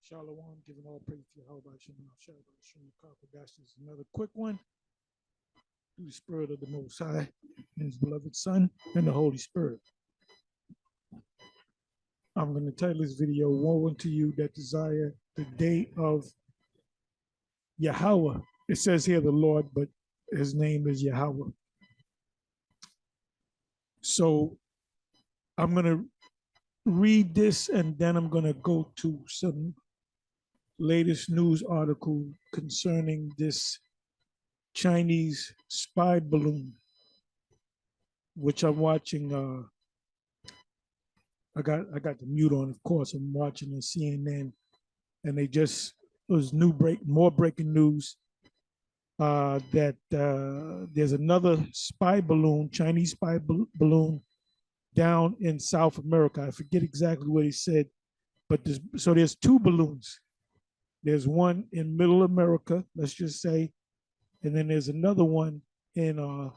Shalom, giving all praise to Yahweh, This is another quick one through the Spirit of the Most High and His beloved Son and the Holy Spirit. I'm going to title this video, Woe unto you that desire the day of Yahweh. It says here the Lord, but his name is Yahweh. So I'm going to read this and then I'm going to go to some latest news article concerning this Chinese spy balloon, which I'm watching. I got the mute on, of course. I'm watching the CNN, and they just was more breaking news that there's another spy balloon, Chinese spy balloon, down in South America. I forget exactly what he said, but there's two balloons. There's one in Middle America, let's just say, and then there's another one in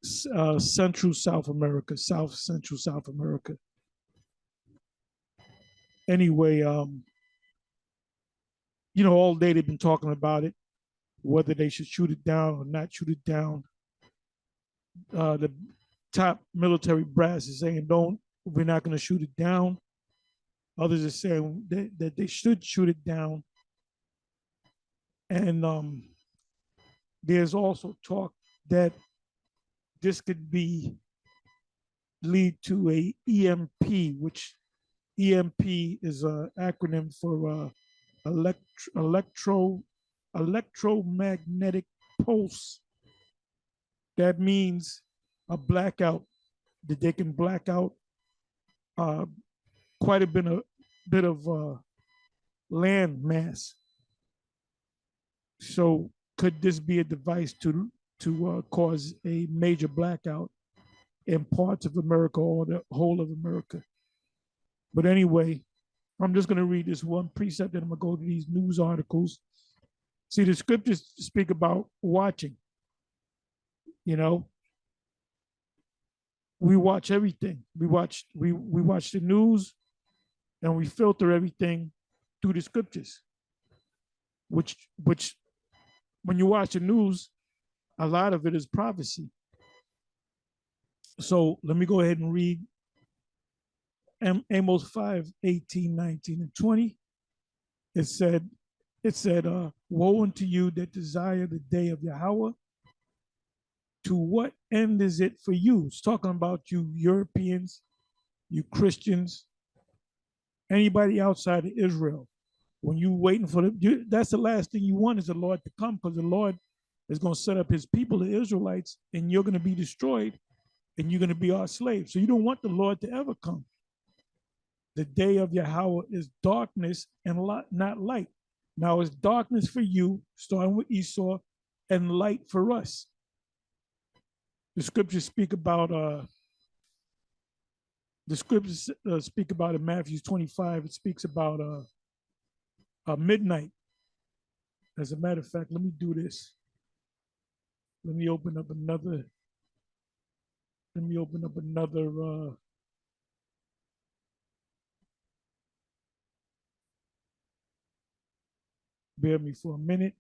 Central South America, South Central South America. Anyway, all day they've been talking about it, whether they should shoot it down or not shoot it down. The top military brass is saying, we're not going to shoot it down. Others are saying that they should shoot it down. And there's also talk that this could lead to a EMP, which EMP is an acronym for electromagnetic pulse. That means a blackout, that they can black out quite a bit of land mass. So could this be a device to cause a major blackout in parts of America or the whole of America? But anyway, I'm just going to read this one precept, and I'm going to go to these news articles. See, the scriptures speak about watching. We watch everything. We watch the news, and we filter everything through the scriptures. Which when you watch the news, a lot of it is prophecy. So let me go ahead and read Amos 5, 18, 19, and 20. It said, woe unto you that desire the day of Yahweh. To what end is it for you? It's talking about you Europeans, you Christians, anybody outside of Israel. When you waiting for that's the last thing you want, is the Lord to come, because the Lord is going to set up his people, the Israelites, and you're going to be destroyed, and you're going to be our slaves. So you don't want the Lord to ever come. The day of Yahweh is darkness and not light. Now it's darkness for you, starting with Esau, and light for us. The scriptures speak about in Matthew 25. It speaks about midnight. As a matter of fact, let me do this. Let me open up another. Bear me for a minute.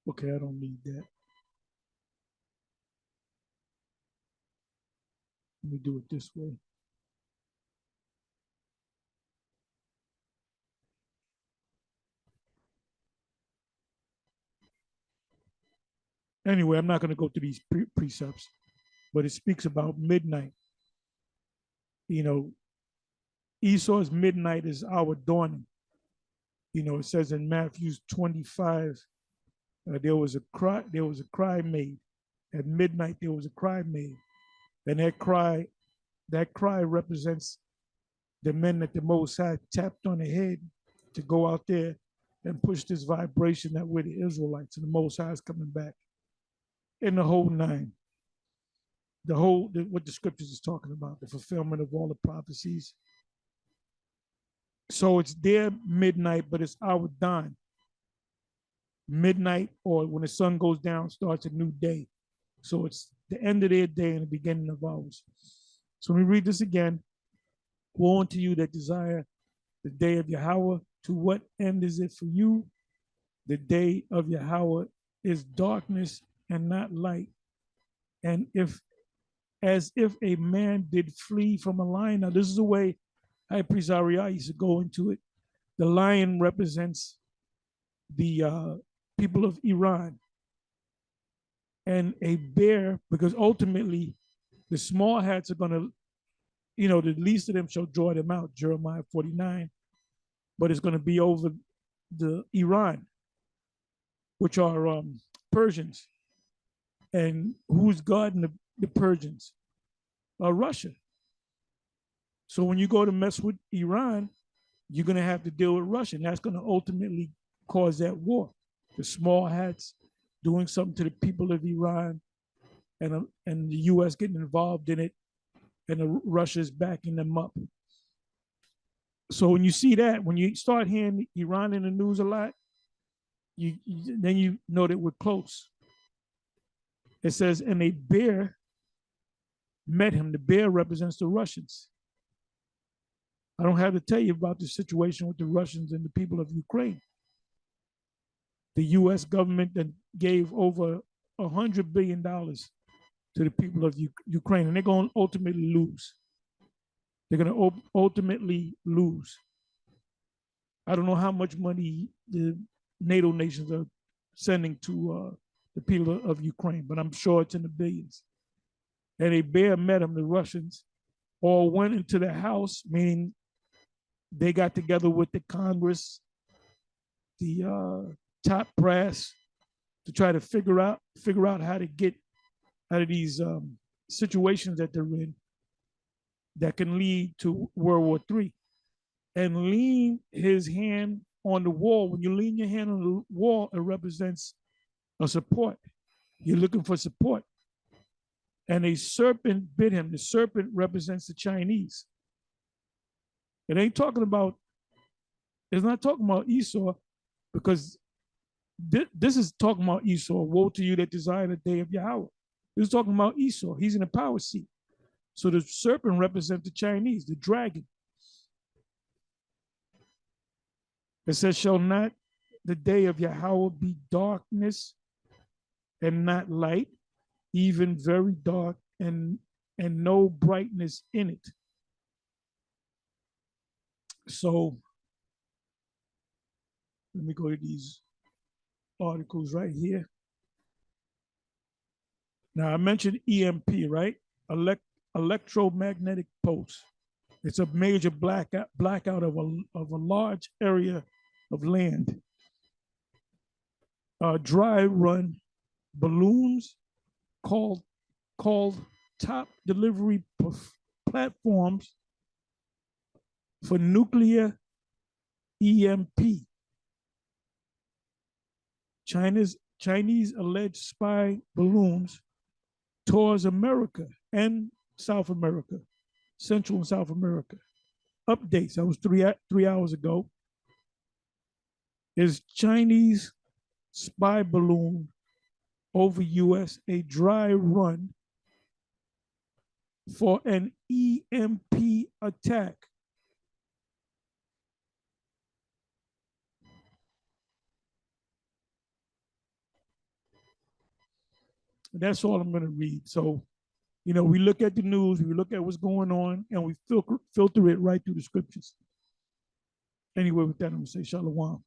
Okay, I don't need that. Let me do it this way. Anyway, I'm not going to go through these precepts, but it speaks about midnight. Esau's midnight is our dawning. It says in Matthew 25, there was a cry made. At midnight, there was a cry made. And that cry represents the men that the Most High tapped on the head to go out there and push this vibration that we're the Israelites, and the Most High is coming back. In the whole nine. What the scriptures is talking about, the fulfillment of all the prophecies. So it's their midnight, but it's our dawn. midnight, or when the sun goes down, starts a new day. So it's the end of their day and the beginning of ours. So let me read this again. Woe unto you that desire the day of Yahweh. To what end is it for you? The day of Yahweh is darkness and not light. And if, as if a man did flee from a lion. Now, this is the way High Priest Ariah used to go into it. The lion represents the people of Iran, and a bear, because ultimately the small hats are going to, the least of them shall draw them out, Jeremiah 49, but it's going to be over the Iran, which are Persians. And who's guarding the Persians? Russia. So when you go to mess with Iran, you're going to have to deal with Russia, and that's going to ultimately cause that war. The small hats doing something to the people of Iran, and the U.S. getting involved in it, and Russia's backing them up. So when you see that, when you start hearing Iran in the news a lot, then you know that we're close. It says, and a bear met him. The bear represents the Russians. I don't have to tell you about the situation with the Russians and the people of Ukraine. The U.S. government that gave over $100 billion to the people of Ukraine, and they're going to ultimately lose. They're going to ultimately lose. I don't know how much money the NATO nations are sending to the people of Ukraine, but I'm sure it's in the billions. And a bear met them, the Russians, all went into the house, meaning they got together with the Congress, the top brass, to try to figure out how to get out of these situations that they're in that can lead to World War III. And lean his hand on the wall. When you lean your hand on the wall, it represents a support. You're looking for support. And a serpent bit him. The serpent represents the Chinese. It ain't talking about, it's not talking about Esau, because this is talking about Esau. Woe to you that desire the day of Yahweh. This is talking about Esau. He's in the power seat. So the serpent represents the Chinese, the dragon. It says, shall not the day of Yahweh be darkness and not light, even very dark, and no brightness in it. So let me go to these articles right here. Now I mentioned EMP, right? Electromagnetic pulse. It's a major blackout of a large area of land. Dry run balloons called top delivery platforms for nuclear EMP. Chinese alleged spy balloons towards America and South America, Central and South America. Updates, that was 3 hours ago. Is Chinese spy balloon over US a dry run for an EMP attack? That's all I'm going to read. So, we look at the news, we look at what's going on, and we filter it right through the scriptures. Anyway, with that, I'm going to say shalom.